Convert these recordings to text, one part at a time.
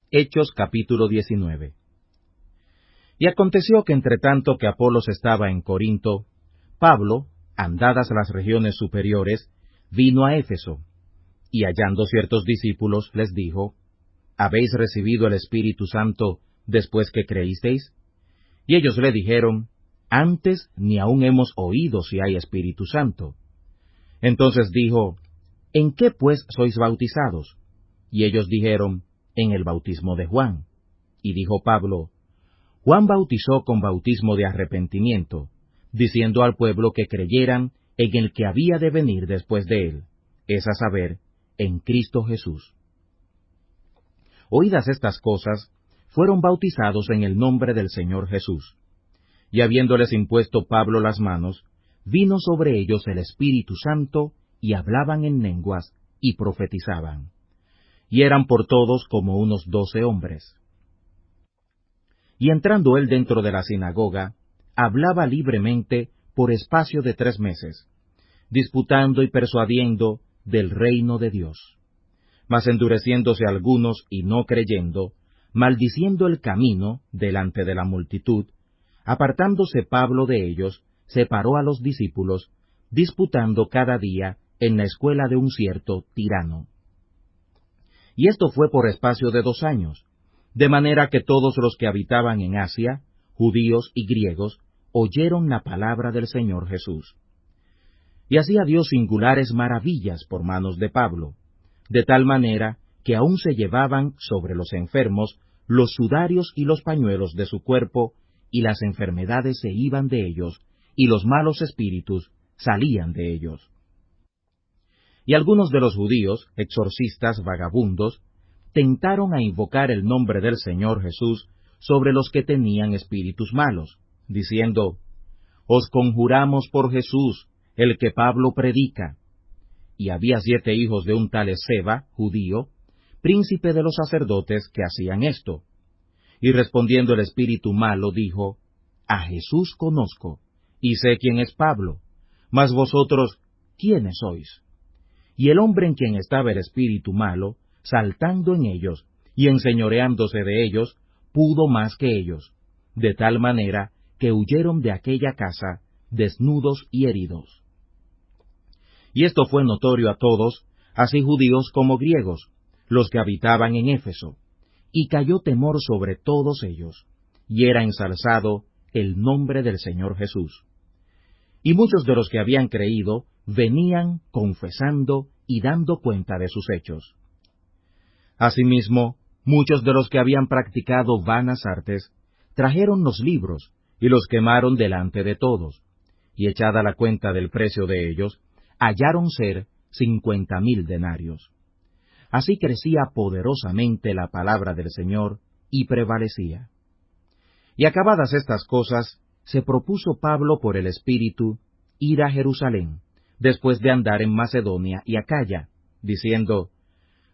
Hechos capítulo 19. Y aconteció que entre tanto que Apolos estaba en Corinto, Pablo, andadas las regiones superiores, vino a Éfeso, y hallando ciertos discípulos, les dijo, ¿habéis recibido el Espíritu Santo después que creísteis? Y ellos le dijeron, antes ni aun hemos oído si hay Espíritu Santo. Entonces dijo, ¿en qué pues sois bautizados? Y ellos dijeron, en el bautismo de Juan. Y dijo Pablo, Juan bautizó con bautismo de arrepentimiento, diciendo al pueblo que creyeran en el que había de venir después de él, es a saber, en Cristo Jesús. Oídas estas cosas, fueron bautizados en el nombre del Señor Jesús. Y habiéndoles impuesto Pablo las manos, vino sobre ellos el Espíritu Santo, y hablaban en lenguas, y profetizaban. Y eran por todos como unos 12 hombres. Y entrando él dentro de la sinagoga, hablaba libremente por espacio de 3 meses, disputando y persuadiendo del reino de Dios. Mas endureciéndose algunos y no creyendo, maldiciendo el camino delante de la multitud, apartándose Pablo de ellos, separó a los discípulos, disputando cada día en la escuela de un cierto tirano. Y esto fue por espacio de 2 años, de manera que todos los que habitaban en Asia, judíos y griegos, oyeron la palabra del Señor Jesús. Y hacía Dios singulares maravillas por manos de Pablo, de tal manera que aún se llevaban sobre los enfermos los sudarios y los pañuelos de su cuerpo, y las enfermedades se iban de ellos, y los malos espíritus salían de ellos. Y algunos de los judíos, exorcistas vagabundos, tentaron a invocar el nombre del Señor Jesús sobre los que tenían espíritus malos, diciendo, «Os conjuramos por Jesús, el que Pablo predica». Y había 7 hijos de un tal Esceva, judío, príncipe de los sacerdotes, que hacían esto. Y respondiendo el espíritu malo, dijo, «A Jesús conozco, y sé quién es Pablo, mas vosotros, ¿quiénes sois?» Y el hombre en quien estaba el espíritu malo, saltando en ellos, y enseñoreándose de ellos, pudo más que ellos, de tal manera que huyeron de aquella casa, desnudos y heridos. Y esto fue notorio a todos, así judíos como griegos, los que habitaban en Éfeso, y cayó temor sobre todos ellos, y era ensalzado el nombre del Señor Jesús. Y muchos de los que habían creído venían confesando y dando cuenta de sus hechos. Asimismo, muchos de los que habían practicado vanas artes trajeron los libros y los quemaron delante de todos, y echada la cuenta del precio de ellos, hallaron ser 50,000 denarios. Así crecía poderosamente la palabra del Señor, y prevalecía. Y acabadas estas cosas, se propuso Pablo por el Espíritu ir a Jerusalén, después de andar en Macedonia y Acaya, diciendo,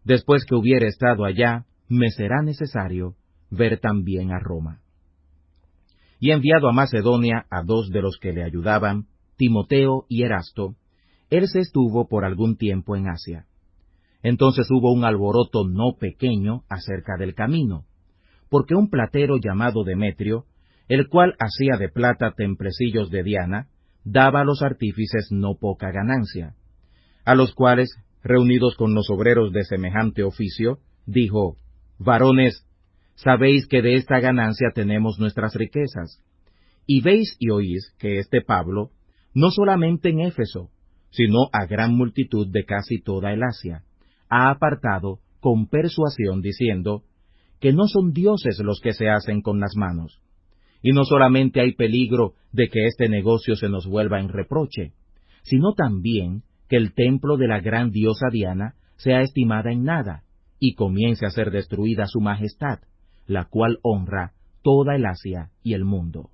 después que hubiere estado allá, me será necesario ver también a Roma. Y enviado a Macedonia a 2 de los que le ayudaban, Timoteo y Erasto, él se estuvo por algún tiempo en Asia. Entonces hubo un alboroto no pequeño acerca del camino, porque un platero llamado Demetrio, el cual hacía de plata templecillos de Diana, daba a los artífices no poca ganancia, a los cuales, reunidos con los obreros de semejante oficio, dijo, varones, sabéis que de esta ganancia tenemos nuestras riquezas, y veis y oís que este Pablo, no solamente en Éfeso, sino a gran multitud de casi toda el Asia, ha apartado con persuasión diciendo, que no son dioses los que se hacen con las manos. Y no solamente hay peligro de que este negocio se nos vuelva en reproche, sino también que el templo de la gran diosa Diana sea estimada en nada, y comience a ser destruida su majestad, la cual honra toda el Asia y el mundo.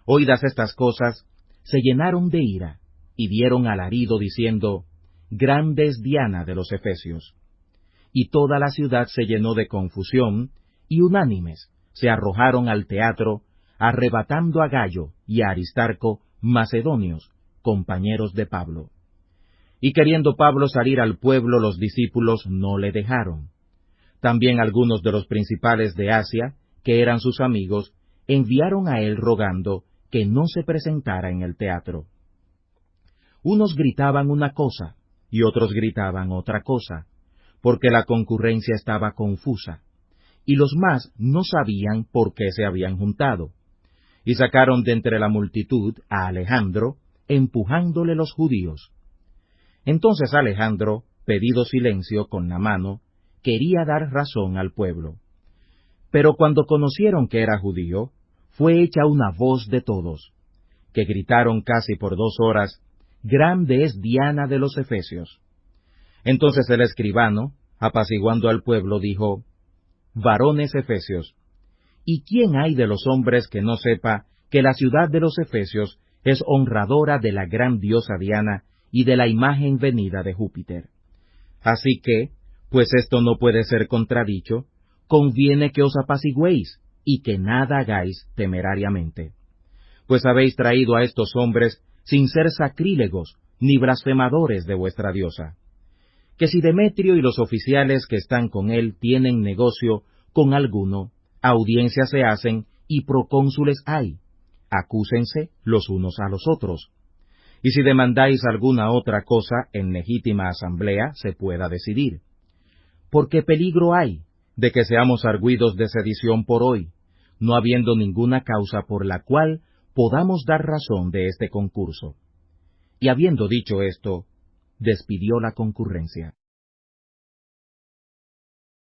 Oídas estas cosas, se llenaron de ira, y dieron alarido diciendo, grande es Diana de los Efesios. Y toda la ciudad se llenó de confusión, y unánimes se arrojaron al teatro, arrebatando a Gayo y a Aristarco, macedonios, compañeros de Pablo. Y queriendo Pablo salir al pueblo, los discípulos no le dejaron. También algunos de los principales de Asia, que eran sus amigos, enviaron a él rogando que no se presentara en el teatro. Unos gritaban una cosa y otros gritaban otra cosa, porque la concurrencia estaba confusa, y los más no sabían por qué se habían juntado. Y sacaron de entre la multitud a Alejandro, empujándole los judíos. Entonces Alejandro, pedido silencio con la mano, quería dar razón al pueblo. Pero cuando conocieron que era judío, fue hecha una voz de todos, que gritaron casi por 2 horas, «Grande es Diana de los Efesios». Entonces el escribano, apaciguando al pueblo, dijo, «Varones Efesios, ¿y quién hay de los hombres que no sepa que la ciudad de los Efesios es honradora de la gran diosa Diana y de la imagen venida de Júpiter? Así que, pues esto no puede ser contradicho, conviene que os apacigüéis y que nada hagáis temerariamente. Pues habéis traído a estos hombres sin ser sacrílegos ni blasfemadores de vuestra diosa. Que si Demetrio y los oficiales que están con él tienen negocio con alguno, audiencias se hacen y procónsules hay. Acúsense los unos a los otros. Y si demandáis alguna otra cosa en legítima asamblea, se pueda decidir. Porque peligro hay de que seamos argüidos de sedición por hoy, no habiendo ninguna causa por la cual podamos dar razón de este concurso. Y habiendo dicho esto, despidió la concurrencia.